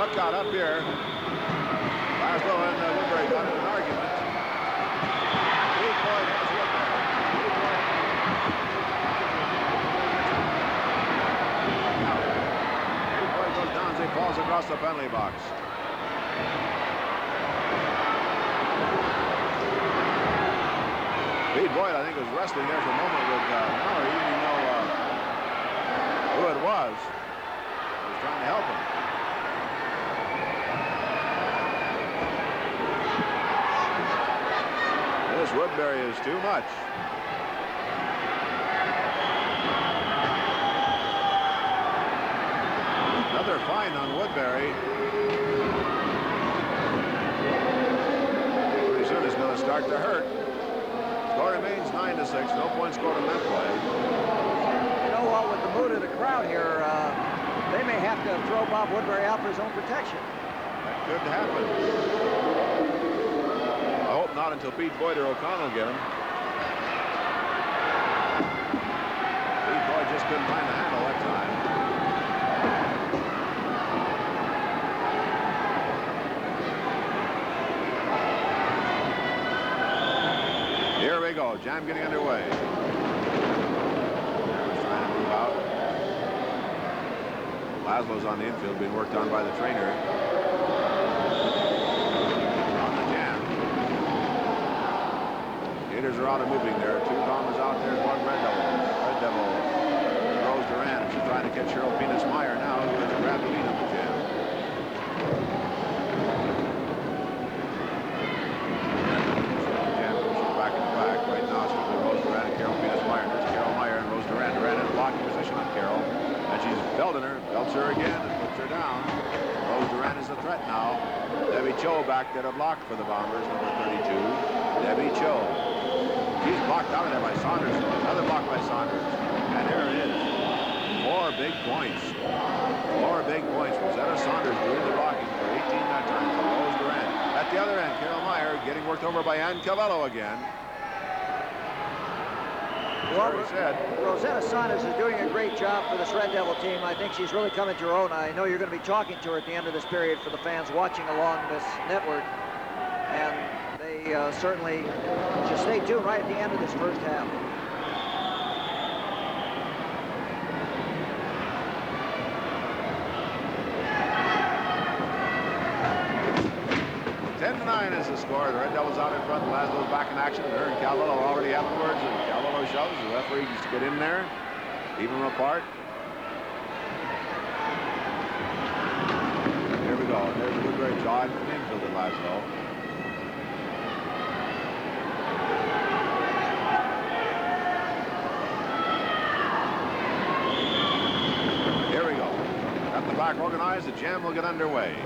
Look out up here. Laszlo and Woodberry got in an argument. Pete Boyd has Woodberry. Pete Boyd goes down as he falls across the penalty box. Pete Boyd, I think, was wrestling there for a moment with Miller. He didn't even know who it was. He was trying to help him. This Woodberry is too much. Another fine on Woodberry. Pretty soon it's going to start to hurt. Score remains 9-6. No points scored in that play. You know what? With the mood of the crowd here, they may have to throw Bob Woodberry out for his own protection. That could happen. I hope not until Pete Boyd or O'Connell get him. Pete Boyd just couldn't find the handle that time. Here we go. Jam getting underway. Trying to move out. Laszlo's on the infield, being worked on by the trainer. On the jam. Gators are out and moving there. Two Bombers out there, one Red Devil. Red Devil. Rose Duran. She's trying to catch Cheryl Penis-Meyer now, who has grabbed the lead on the jam. Belts her again and puts her down. Rose Duran is the threat now. Debbie Cho back there to block for the Bombers, number 32. Debbie Cho. She's blocked out of there by Saunders. Another block by Saunders. And here it is. 4 big points. 4 big points. Rosetta Saunders doing the blocking for 18 that time for Rose Duran. At the other end, Carol Meyer getting worked over by Ann Cavello again. Well, Rosetta Saunders is doing a great job for this Red Devil team. I think she's really coming to her own. I know you're going to be talking to her at the end of this period for the fans watching along this network. And they certainly should stay tuned right at the end of this first half. Is the score. The Red Devils out in front. Laszlo's back in action. Her and Cavallo already afterwards. And Cavallo shoves. The referee just to get in there, keep them apart. Here we go. There's Woodberry jawing from the infield at Laszlo. Here we go. Got the back organized. The jam will get underway.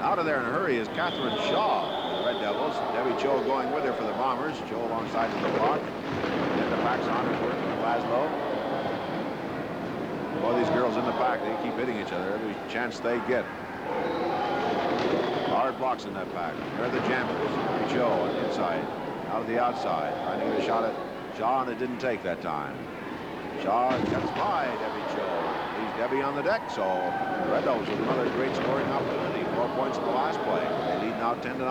Out of there in a hurry is Catherine Shaw, the Red Devils. Debbie Cho going with her for the Bombers. Cho alongside of the block. And the pack's on her working with Laszlo. Boy, these girls in the pack, they keep hitting each other every chance they get. Hard blocks in that pack. There are the Jammers. Debbie Cho on the inside. Out of the outside. Trying to get a shot at Shaw, and it didn't take that time. Shaw gets by Debbie Cho. Leaves Debbie on the deck, so the Red Devils with another great scoring opportunity. 4 points in the last play. They lead now 10-9.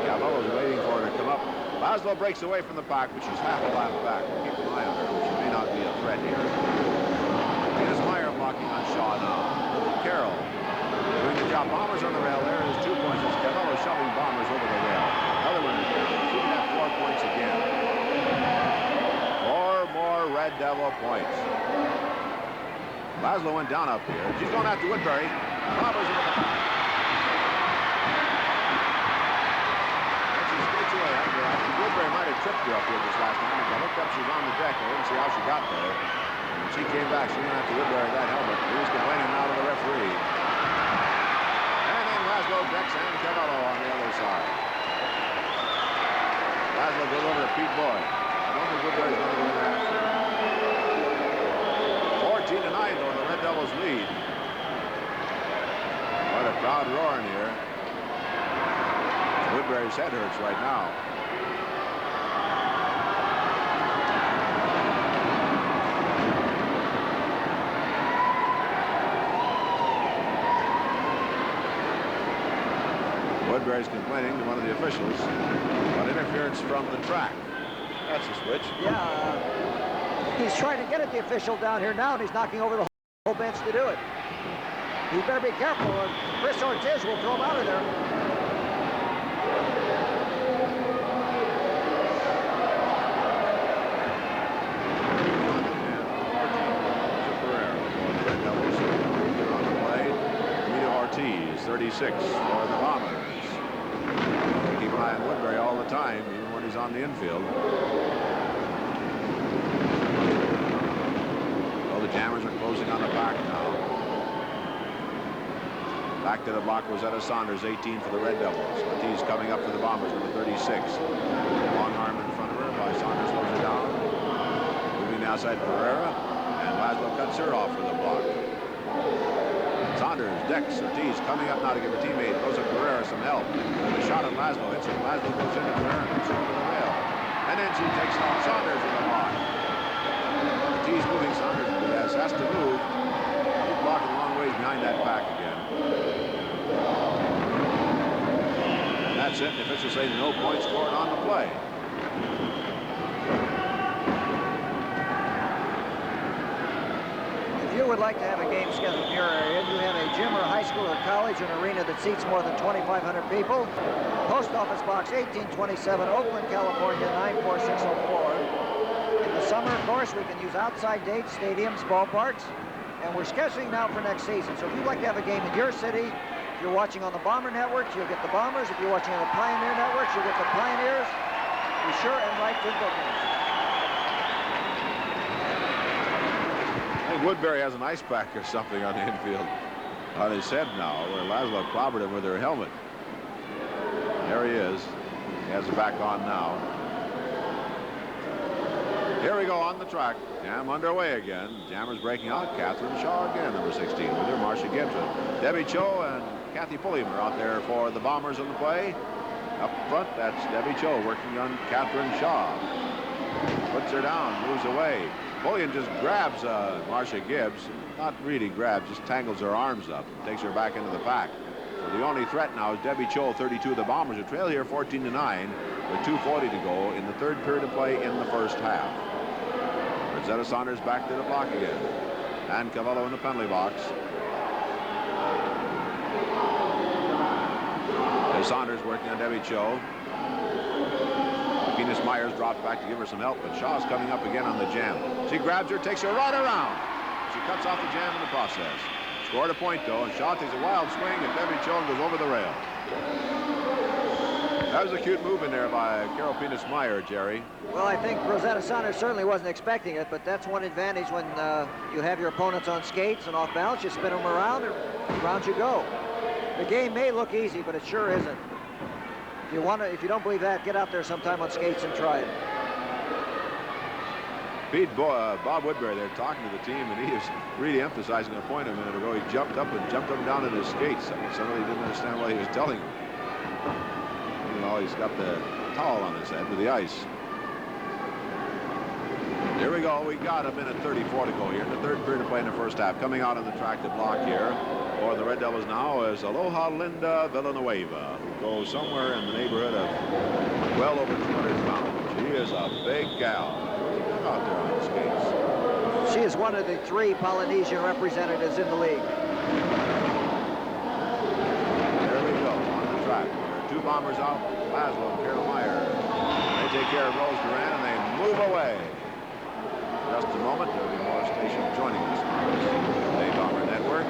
Cavallo's waiting for her to come up. Laszlo breaks away from the pack, but she's half a lap back. Keep an eye on her. She may not be a threat here. Here's Meyer blocking on Shaw now. Carroll doing the job. Bombers on the rail. There is 2 points. It's Cavallo shoving Bombers over the rail. Another one is down. She can have 4 points again. 4 more Red Devil points. Laszlo went down up here. She's going after Woodberry. Bombers into the pack. And she skates away under. I think Woodberry might have tripped her up here this last time. As I looked up, she's on the deck. I didn't see how she got there. And when she came back, she went after Woodberry that helmet. He was complaining now to the referee. And then Laszlo decks and Cavallo on the other side. Laszlo goes over to Pete Boyd. I don't think Woodberry's going to go there. 14-9 though, the Red Devils lead. What a crowd roaring here. Woodberry's head hurts right now. Woodberry's complaining to one of the officials about interference from the track. That's a switch. Yeah, he's trying to get at the official down here now, and he's knocking over the whole bench to do it. He better be careful, or Chris Ortiz will throw him out of there. Ortiz, 36 for the Bombers. Keep an eye on Woodberry all the time, even when he's on the infield. Well, the Jammers are closing on the back now. Back to the block, Rosetta Saunders, 18 for the Red Devils. Ortiz coming up for the Bombers, number 36. Long arm in front of her by Saunders, slows her down. Moving the outside Pereira, and Laszlo cuts her off for the block. Saunders, Dex, Ortiz coming up now to give her teammate Rosa Pereira some help. With a shot at Laszlo. Hits it. Laszlo goes into Pereira and hits her over the rail. And then she takes on Saunders with a block. Ortiz moving, Saunders has to move. He's blocking a long ways behind that pack again. And that's it. The officials say no points scored on the play. If you would like to have a game scheduled in your area, you have a gym or high school or college or an arena that seats more than 2,500 people. Post Office Box 1827, Oakland, California, 94604. In the summer, of course, we can use outside dates, stadiums, ballparks, and we're scheduling now for next season. So if you'd like to have a game in your city, if you're watching on the Bomber Network, you'll get the Bombers. If you're watching on the Pioneer Network, you'll get the Pioneers. Be sure and write to bookings. Woodberry has an ice pack or something on the infield on his head now, where Laszlo clobbered him with her helmet. There he is. He has it back on now. Here we go on the track. Jam underway again. Jammers breaking out. Catherine Shaw again, number 16 with her. Marcia Gibson. Debbie Cho and Kathy Pulliam are out there for the Bombers in the play. Up front, that's Debbie Cho working on Catherine Shaw. Puts her down, moves away. Pulliam just grabs Marcia Gibbs. Not really grabs, just tangles her arms up and takes her back into the pack. So the only threat now is Debbie Cho, 32 of the Bombers, who trail here 14-9 with 2:40 to go in the third period of play in the first half. Rosetta Saunders back to the block again. And Cavallo in the penalty box. There's Saunders working on Debbie Cho. Venus Myers drops back to give her some help, but Shaw's coming up again on the jam. She grabs her, takes her right around. She cuts off the jam in the process. Scored a point, though, and Shaw takes a wild swing, and Debbie Cho goes over the rail. That was a cute move in there by Carol Venus Meyer, Jerry. Well, I think Rosetta Saunders certainly wasn't expecting it, but that's one advantage when you have your opponents on skates and off balance. You spin them around, and around you go. The game may look easy, but it sure isn't. If you don't believe that, get out there sometime on skates and try it. Bob Woodberry there talking to the team, and he is really emphasizing a point a minute ago. He jumped up and down in his skates. Somebody didn't understand what he was telling him. You know, he's got the towel on his head with the ice. Here we go. We got a minute 34 to go here in the third period of play in the first half. Coming out on the track to block here for the Red Devils now is Aloha Linda Villanueva, who goes somewhere in the neighborhood of well over 200 pounds. She is a big gal. Out there on skates. She is one of the 3 Polynesian representatives in the league. There we go on the track. There are 2 Bombers out, Laszlo and Carol Meyer. They take care of Rose Duran and they move away. Just a moment, there will be more stations joining us on the Bomber Network.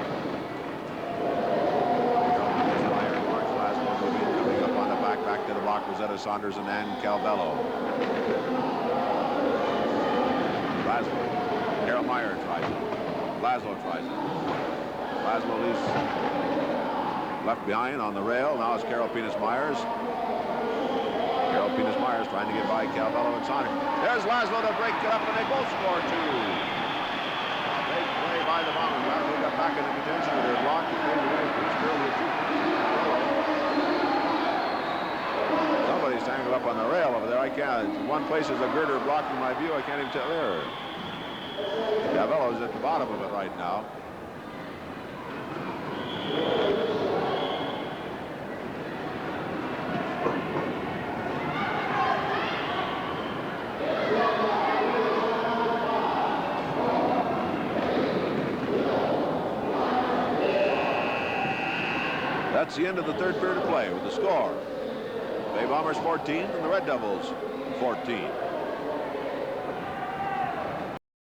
Carol Meyer, Mark Laszlo moving, coming up on the back to the block, Rosetta Saunders and Ann Calvello. Laszlo. Carol Meyer tries it. Laszlo tries it. Laszlo leaves left behind on the rail. Now it's Carol Venus Myers. Carol Venus Myers trying to get by Calvello and Saunders. There's Laszlo to break it up, and they both score 2. Big play by the Bombers. Laszlo got back into contention with their block. He faded away. Somebody's tangled up on the rail over there. I can't. One place is a girder blocking my view. I can't even tell there. Cavello's at the bottom of it right now. That's the end of the third period of play with the score. Bay Bombers 14 and the Red Devils 14.